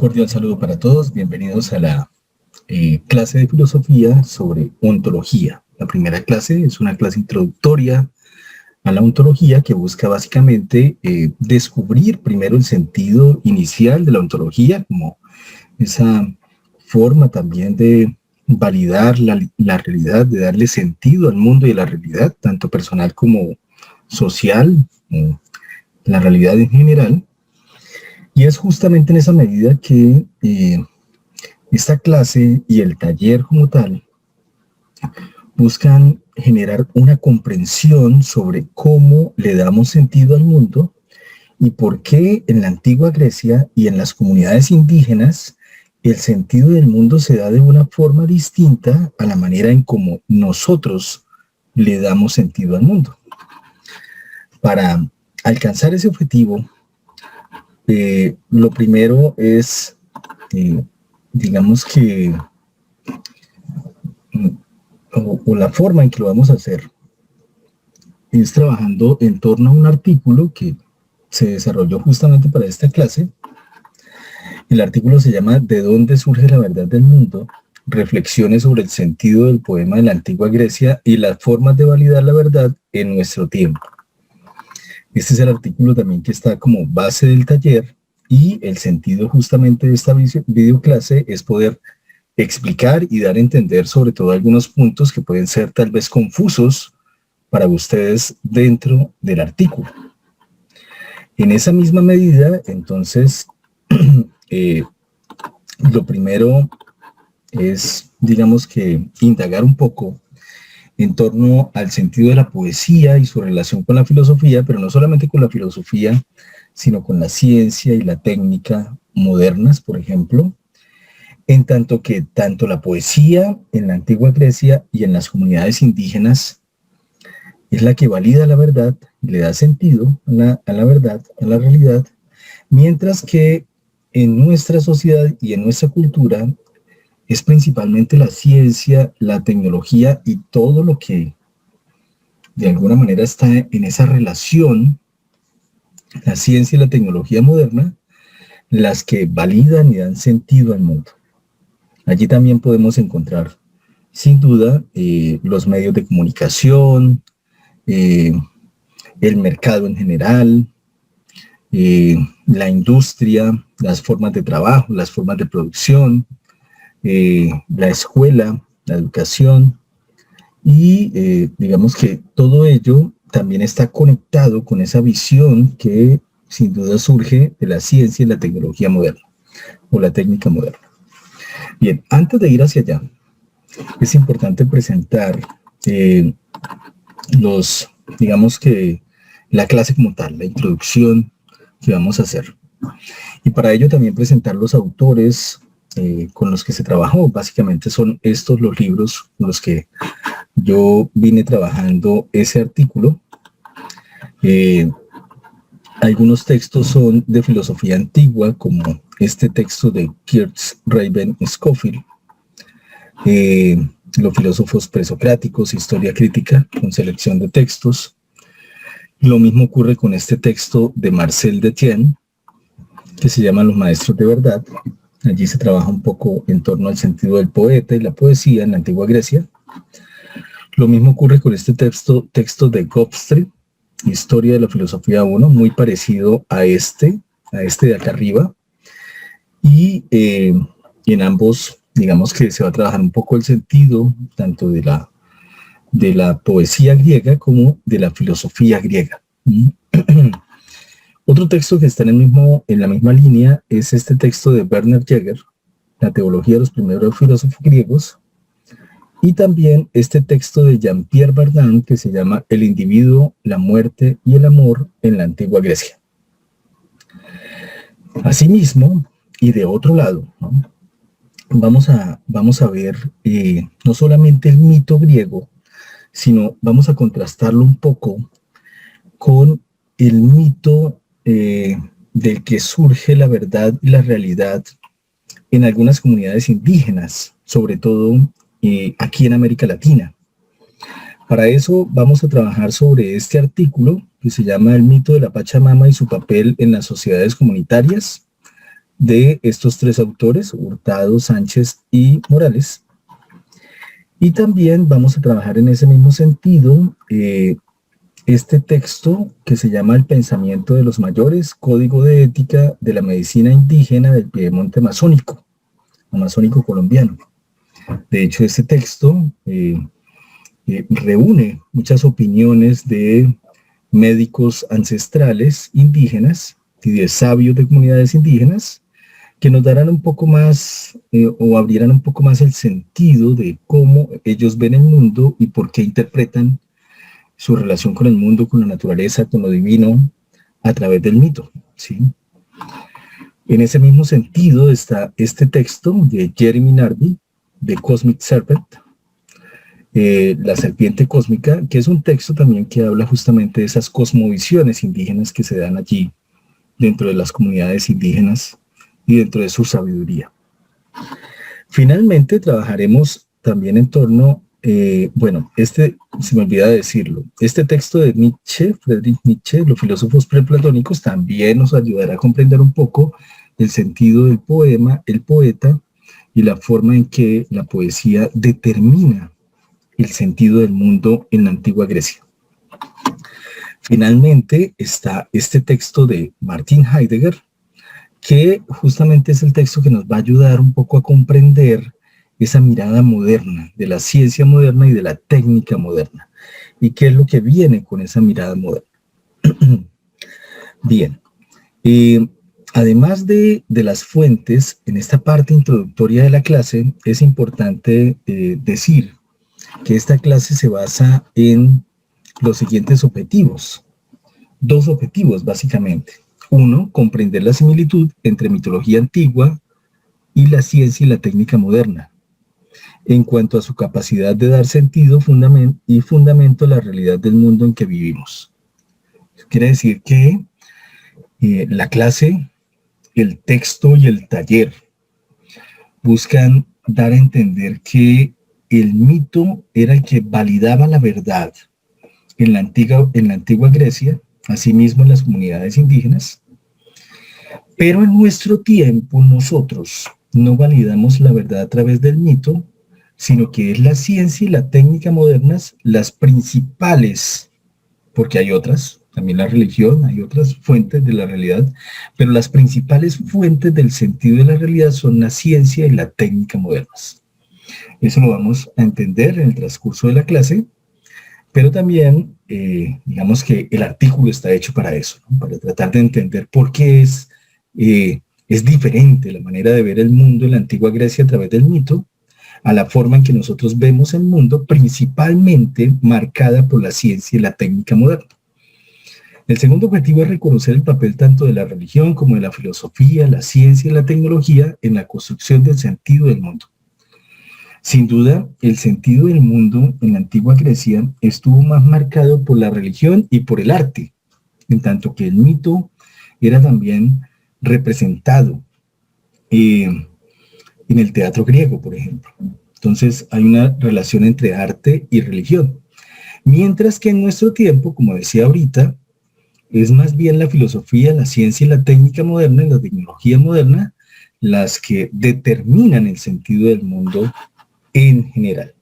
cordial saludo para todos. Bienvenidos a la clase de filosofía sobre ontología. La primera clase es una clase introductoria a la ontología que busca básicamente descubrir primero el sentido inicial de la ontología, como esa forma también de validar la realidad, de darle sentido al mundo y a la realidad, tanto personal como social, la realidad en general. Y es justamente en esa medida que esta clase y el taller como tal buscan generar una comprensión sobre cómo le damos sentido al mundo y por qué en la antigua Grecia y en las comunidades indígenas el sentido del mundo se da de una forma distinta a la manera en cómo nosotros le damos sentido al mundo. Para alcanzar ese objetivo, lo primero es, digamos que, o la forma en que lo vamos a hacer, es trabajando en torno a un artículo que se desarrolló justamente para esta clase. El artículo se llama ¿De dónde surge la verdad del mundo? Reflexiones sobre el sentido del poema de la antigua Grecia y las formas de validar la verdad en nuestro tiempo. Este es el artículo también que está como base del taller, y el sentido justamente de esta videoclase es poder explicar y dar a entender sobre todo algunos puntos que pueden ser tal vez confusos para ustedes dentro del artículo. En esa misma medida, entonces, lo primero es, digamos que, indagar un poco en torno al sentido de la poesía y su relación con la filosofía, pero no solamente con la filosofía, sino con la ciencia y la técnica modernas, por ejemplo, en tanto que tanto la poesía en la antigua Grecia y en las comunidades indígenas es la que valida la verdad, le da sentido a la verdad, a la realidad, mientras que en nuestra sociedad y en nuestra cultura es principalmente la ciencia, la tecnología y todo lo que de alguna manera está en esa relación, la ciencia y la tecnología moderna, las que validan y dan sentido al mundo. Allí también podemos encontrar, sin duda, los medios de comunicación, el mercado en general, la industria, las formas de trabajo, las formas de producción, la escuela, la educación, y digamos que todo ello también está conectado con esa visión que sin duda surge de la ciencia y la tecnología moderna, o la técnica moderna. Bien, antes de ir hacia allá, es importante presentar digamos que la clase como tal, la introducción que vamos a hacer. Y para ello también presentar los autores con los que se trabajó. Básicamente son estos los libros con los que yo vine trabajando ese artículo. Algunos textos son de filosofía antigua, como este texto de Geertz Raven Scofield, los filósofos presocráticos, historia crítica, con selección de textos. Lo mismo ocurre con este texto de Marcel Détienne, que se llama Los Maestros de Verdad. Allí se trabaja un poco en torno al sentido del poeta y la poesía en la antigua Grecia. Lo mismo ocurre con este texto de Gopstreet, Historia de la Filosofía 1, muy parecido a este de acá arriba. Y en ambos, digamos que se va a trabajar un poco el sentido tanto de la poesía griega como de la filosofía griega. Otro texto que está en la misma línea es este texto de Werner Jäger, La teología de los primeros filósofos griegos, y también este texto de Jean-Pierre Bardan que se llama El individuo, la muerte y el amor en la antigua Grecia. Asimismo, y de otro lado, ¿no? vamos a ver no solamente el mito griego, sino vamos a contrastarlo un poco con el mito del que surge la verdad y la realidad en algunas comunidades indígenas, sobre todo aquí en América Latina. Para eso vamos a trabajar sobre este artículo que se llama El mito de la Pachamama y su papel en las sociedades comunitarias, de estos tres autores, Hurtado, Sánchez y Morales. Y también vamos a trabajar en ese mismo sentido este texto que se llama El pensamiento de los mayores, Código de ética de la medicina indígena del Piedemonte amazónico colombiano. De hecho, este texto reúne muchas opiniones de médicos ancestrales indígenas y de sabios de comunidades indígenas que nos darán un poco más o abrirán un poco más el sentido de cómo ellos ven el mundo y por qué interpretan su relación con el mundo, con la naturaleza, con lo divino, a través del mito, ¿sí? En ese mismo sentido está este texto de Jeremy Narby, de Cosmic Serpent, La serpiente cósmica, que es un texto también que habla justamente de esas cosmovisiones indígenas que se dan allí dentro de las comunidades indígenas y dentro de su sabiduría. Finalmente trabajaremos también en torno, se me olvida decirlo, este texto de Nietzsche, Friedrich Nietzsche, los filósofos preplatónicos, también nos ayudará a comprender un poco el sentido del poema, el poeta y la forma en que la poesía determina el sentido del mundo en la antigua Grecia. Finalmente está este texto de Martin Heidegger, que justamente es el texto que nos va a ayudar un poco a comprender esa mirada moderna, de la ciencia moderna y de la técnica moderna. ¿Y qué es lo que viene con esa mirada moderna? Bien, además de las fuentes, en esta parte introductoria de la clase, es importante decir que esta clase se basa en los siguientes objetivos. Dos objetivos, básicamente. Uno, comprender la similitud entre mitología antigua y la ciencia y la técnica moderna, en cuanto a su capacidad de dar sentido y fundamento a la realidad del mundo en que vivimos. Quiere decir que la clase, el texto y el taller buscan dar a entender que el mito era el que validaba la verdad en la antigua Grecia, asimismo en las comunidades indígenas, pero en nuestro tiempo nosotros no validamos la verdad a través del mito, sino que es la ciencia y la técnica modernas las principales, porque hay otras, también la religión, hay otras fuentes de la realidad, pero las principales fuentes del sentido de la realidad son la ciencia y la técnica modernas. Eso lo vamos a entender en el transcurso de la clase, pero también, digamos que el artículo está hecho para eso, ¿no? Para tratar de entender por qué es diferente la manera de ver el mundo en la antigua Grecia a través del mito, a la forma en que nosotros vemos el mundo, principalmente marcada por la ciencia y la técnica moderna. El segundo objetivo es reconocer el papel tanto de la religión como de la filosofía, la ciencia y la tecnología en la construcción del sentido del mundo. Sin duda, el sentido del mundo en la antigua Grecia estuvo más marcado por la religión y por el arte, en tanto que el mito era también representado en el teatro griego, por ejemplo. Entonces, hay una relación entre arte y religión. Mientras que en nuestro tiempo, como decía ahorita, es más bien la filosofía, la ciencia y la técnica moderna y la tecnología moderna las que determinan el sentido del mundo en general.